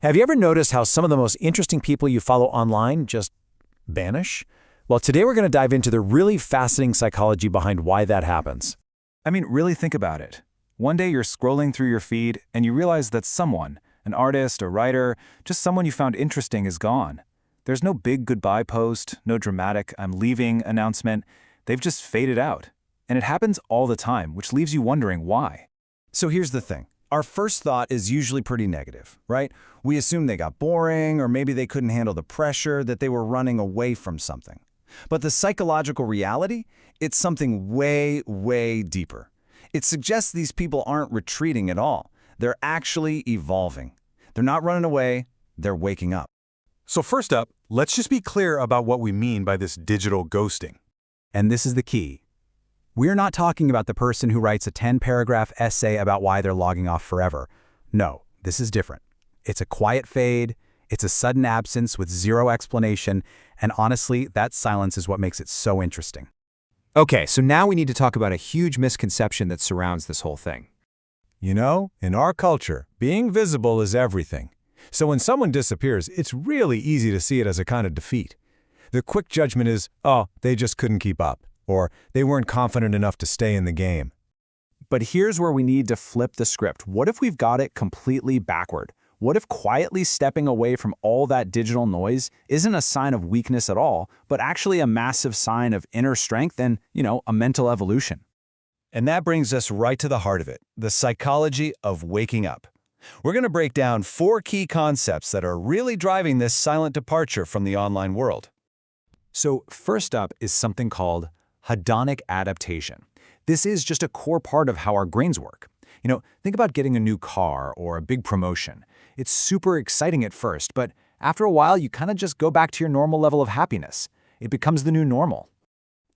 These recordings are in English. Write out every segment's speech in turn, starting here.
Have you ever noticed how some of the most interesting people you follow online just vanish? Well, today we're going to dive into the really fascinating psychology behind why that happens. I mean, really think about it. One day you're scrolling through your feed and you realize that someone, an artist, a writer, just someone you found interesting is gone. There's no big goodbye post, no dramatic "I'm leaving" announcement. They've just faded out. And it happens all the time, which leaves you wondering why. So here's the thing. Our first thought is usually pretty negative, right? We assume they got boring, or maybe they couldn't handle the pressure, that they were running away from something. But the psychological reality, it's something way, way deeper. It suggests these people aren't retreating at all. They're actually evolving. They're not running away, they're waking up. So first up, let's just be clear about what we mean by this digital ghosting. And this is the key. We're not talking about the person who writes a 10-paragraph essay about why they're logging off forever. No, this is different. It's a quiet fade, it's a sudden absence with zero explanation, and honestly, that silence is what makes it so interesting. Okay, so now we need to talk about a huge misconception that surrounds this whole thing. You know, in our culture, being visible is everything. So when someone disappears, it's really easy to see it as a kind of defeat. The quick judgment is, oh, they just couldn't keep up, or they weren't confident enough to stay in the game. But here's where we need to flip the script. What if we've got it completely backward? What if quietly stepping away from all that digital noise isn't a sign of weakness at all, but actually a massive sign of inner strength and, a mental evolution? And that brings us right to the heart of it, the psychology of waking up. We're going to break down 4 key concepts that are really driving this silent departure from the online world. So first up is something called hedonic adaptation. This is just a core part of how our brains work. Think about getting a new car or a big promotion. It's super exciting at first, but after a while, you kind of just go back to your normal level of happiness. It becomes the new normal.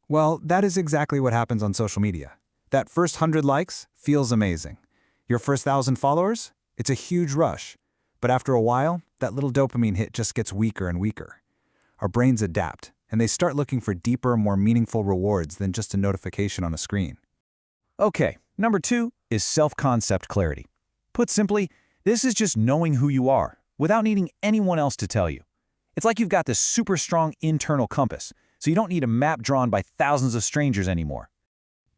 Well, that is exactly what happens on social media. That first 100 likes feels amazing. Your first 1,000 followers? It's a huge rush. But after a while, that little dopamine hit just gets weaker and weaker. Our brains adapt, and they start looking for deeper, more meaningful rewards than just a notification on a screen. Okay, number 2 is self-concept clarity. Put simply, this is just knowing who you are, without needing anyone else to tell you. It's like you've got this super strong internal compass, so you don't need a map drawn by thousands of strangers anymore.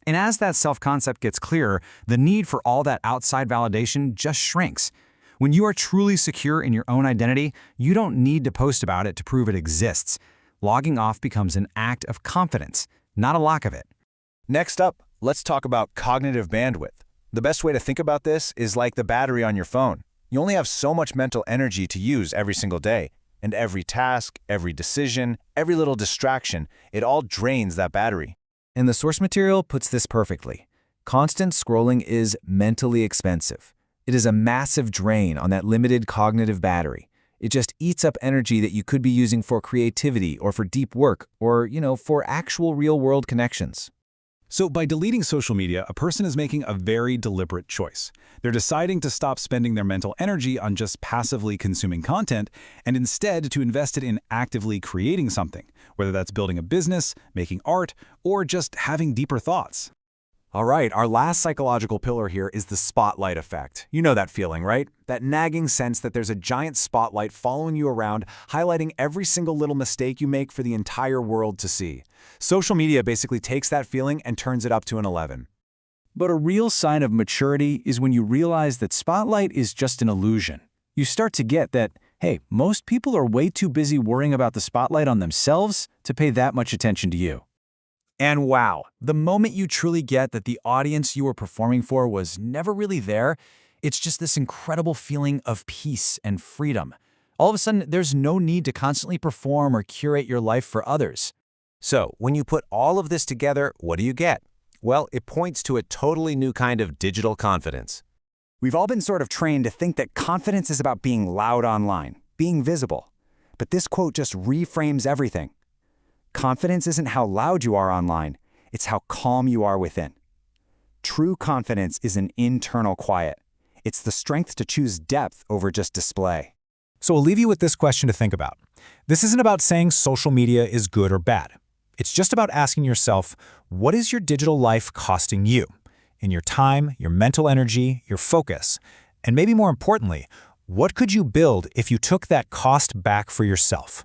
And as that self-concept gets clearer, the need for all that outside validation just shrinks. When you are truly secure in your own identity, you don't need to post about it to prove it exists. Logging off becomes an act of confidence, not a lack of it. Next up, let's talk about cognitive bandwidth. The best way to think about this is like the battery on your phone. You only have so much mental energy to use every single day, and every task, every decision, every little distraction, it all drains that battery. And the source material puts this perfectly. Constant scrolling is mentally expensive. It is a massive drain on that limited cognitive battery. It just eats up energy that you could be using for creativity or for deep work or, for actual real-world connections. So by deleting social media, a person is making a very deliberate choice. They're deciding to stop spending their mental energy on just passively consuming content and instead to invest it in actively creating something, whether that's building a business, making art, or just having deeper thoughts. All right, our last psychological pillar here is the spotlight effect. You know that feeling, right? That nagging sense that there's a giant spotlight following you around, highlighting every single little mistake you make for the entire world to see. Social media basically takes that feeling and turns it up to an 11. But a real sign of maturity is when you realize that spotlight is just an illusion. You start to get that, hey, most people are way too busy worrying about the spotlight on themselves to pay that much attention to you. And wow, the moment you truly get that the audience you were performing for was never really there, it's just this incredible feeling of peace and freedom. All of a sudden, there's no need to constantly perform or curate your life for others. So, when you put all of this together, what do you get? Well, it points to a totally new kind of digital confidence. We've all been sort of trained to think that confidence is about being loud online, being visible. But this quote just reframes everything. Confidence isn't how loud you are online, it's how calm you are within. True confidence is an internal quiet. It's the strength to choose depth over just display. So I'll leave you with this question to think about. This isn't about saying social media is good or bad. It's just about asking yourself, what is your digital life costing you? In your time, your mental energy, your focus, and maybe more importantly, What could you build if you took that cost back for yourself?